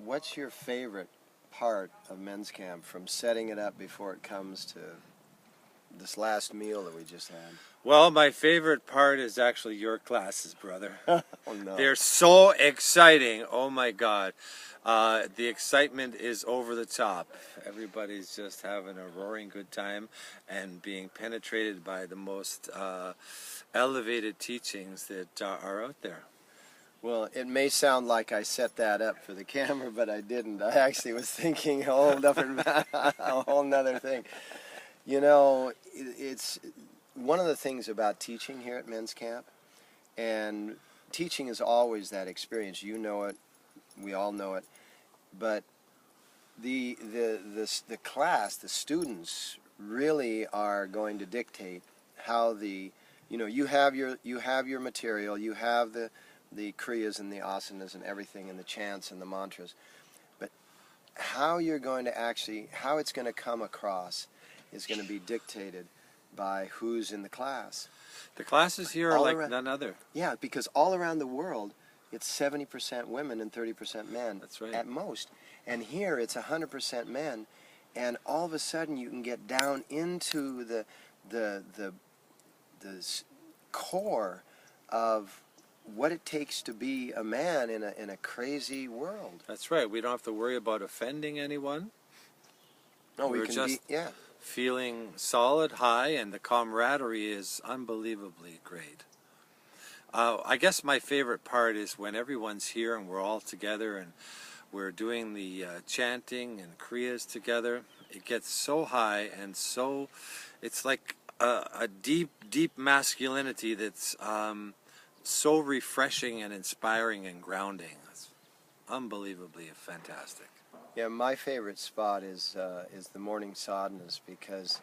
What's your favorite part of men's camp, from setting it up before it comes to this last meal that we just had? Well, my favorite part is actually your classes, brother. Oh no. They're so exciting. Oh my God. The excitement is over the top. Everybody's just having a roaring good time and being penetrated by the most elevated teachings that are out there. Well, it may sound like I set that up for the camera, but I didn't. I actually was thinking a whole different, a whole nother thing. You know, it's one of the things about teaching here at men's camp, and teaching is always that experience. You know it, we all know it, but the class, the students really are going to dictate how you have your material, you have the kriyas and the asanas and everything and the chants and the mantras, but how it's going to come across is going to be dictated by who's in the class. The classes here are like none other. Yeah, because all around the world it's 70% women and 30% men. That's right. At most. And here it's 100% men, and all of a sudden you can get down into the core of what it takes to be a man in a crazy world. That's right. We don't have to worry about offending anyone. No, We're just feeling solid, high, and the camaraderie is unbelievably great. I guess my favorite part is when everyone's here and we're all together and we're doing the chanting and kriyas together. It gets so high and so, it's like a deep, deep masculinity that's so refreshing and inspiring and grounding. It's unbelievably fantastic. Yeah, my favorite spot is the morning sadhanas, because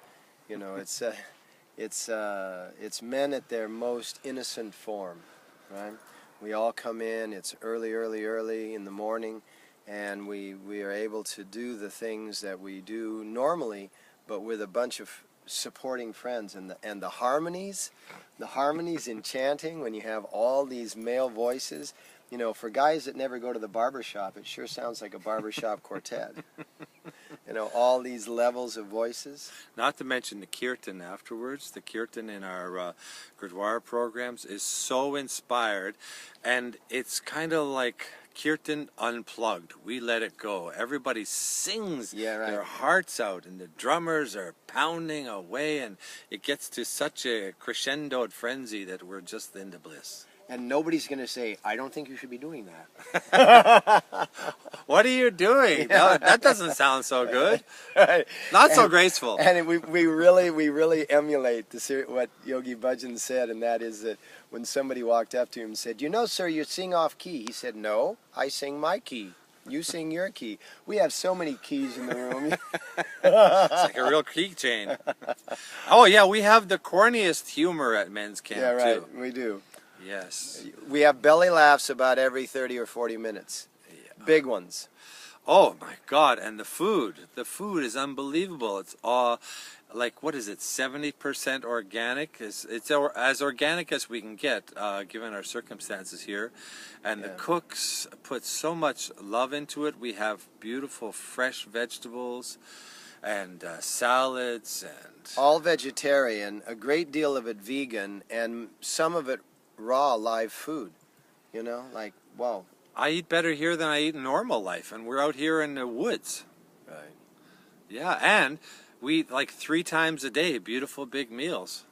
it's men at their most innocent form, right? We all come in, it's early in the morning, and we are able to do the things that we do normally, but with a bunch of supporting friends, and the harmonies in chanting, when you have all these male voices, for guys that never go to the barbershop, it sure sounds like a barbershop quartet. All these levels of voices. Not to mention the kirtan afterwards. The kirtan in our Gurdwara programs is so inspired, and it's kind of like kirtan unplugged. We let it go. Everybody sings their hearts out, and the drummers are pounding away, and it gets to such a crescendoed frenzy that we're just into bliss. And nobody's going to say, I don't think you should be doing that. What are you doing? No, that doesn't sound so good. Not so graceful. And we really emulate what Yogi Bhajan said, and that is that when somebody walked up to him and said, sir, you sing off key. He said, no, I sing my key. You sing your key. We have so many keys in the room. It's like a real keychain. Oh, yeah, we have the corniest humor at men's camp, yeah, right. too. We do. Yes. We have belly laughs about every 30 or 40 minutes. Yeah. Big ones. Oh my God, and the food is unbelievable. It's all, like, what is it, 70% organic? It's as organic as we can get, given our circumstances here. And the cooks put so much love into it. We have beautiful fresh vegetables and salads, and all vegetarian, a great deal of it vegan, and some of it raw live food. Like, wow. I eat better here than I eat in normal life, and we're out here in the woods. Right. Yeah, and we eat like 3 times a day, beautiful big meals.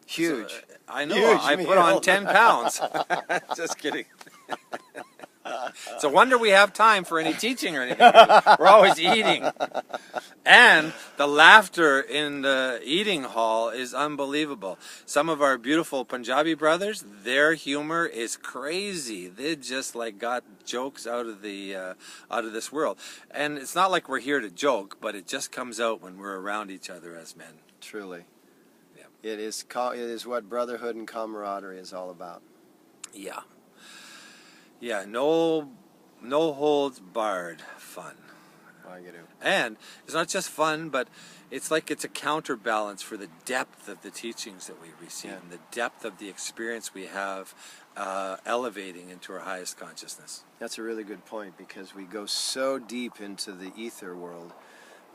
Huge. So, I know, Huge I meal. put on 10 pounds. Just kidding. It's a wonder we have time for any teaching or anything. We're always eating. And the laughter in the eating hall is unbelievable. Some of our beautiful Punjabi brothers, their humor is crazy. They just like got jokes out of this world. And it's not like we're here to joke, but it just comes out when we're around each other as men. Truly. Yeah. It is what brotherhood and camaraderie is all about. Yeah. Yeah, no holds barred fun. And it's not just fun, but it's like it's a counterbalance for the depth of the teachings that we receive and the depth of the experience we have elevating into our highest consciousness. That's a really good point, because we go so deep into the ether world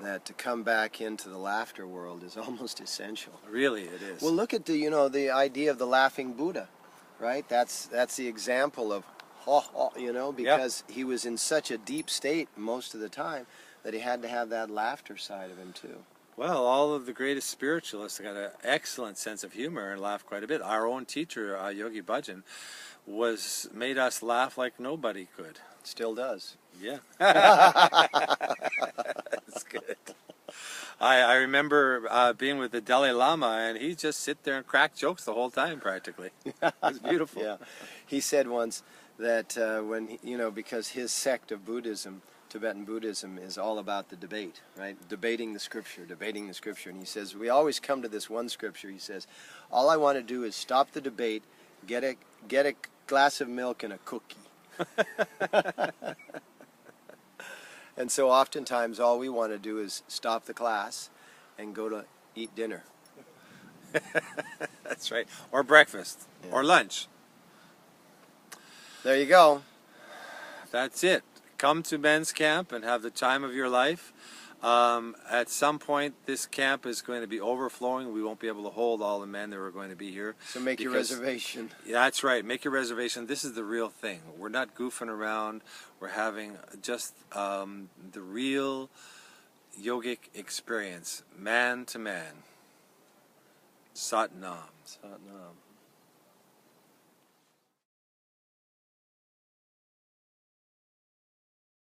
that to come back into the laughter world is almost essential. Really, it is. Well, look at the idea of the laughing Buddha, right? That's the example of because he was in such a deep state most of the time that he had to have that laughter side of him too. Well, all of the greatest spiritualists got an excellent sense of humor and laugh quite a bit. Our own teacher, Yogi Bhajan, made us laugh like nobody could. Still does. Yeah. That's good. I remember being with the Dalai Lama, and he'd just sit there and crack jokes the whole time, practically. It was beautiful. Yeah. He said once that because his sect of Buddhism, Tibetan Buddhism, is all about the debate, right? Debating the scripture. And he says, we always come to this one scripture. He says, all I want to do is stop the debate, get a glass of milk and a cookie. And so oftentimes all we want to do is stop the class and go to eat dinner. That's right. Or breakfast. Yeah. Or lunch. There you go. That's it. Come to men's camp and have the time of your life. At some point, this camp is going to be overflowing. We won't be able to hold all the men that are going to be here. So make your reservation. Yeah, that's right. Make your reservation. This is the real thing. We're not goofing around. We're having just the real yogic experience, man to man. Sat Nam. Sat Nam.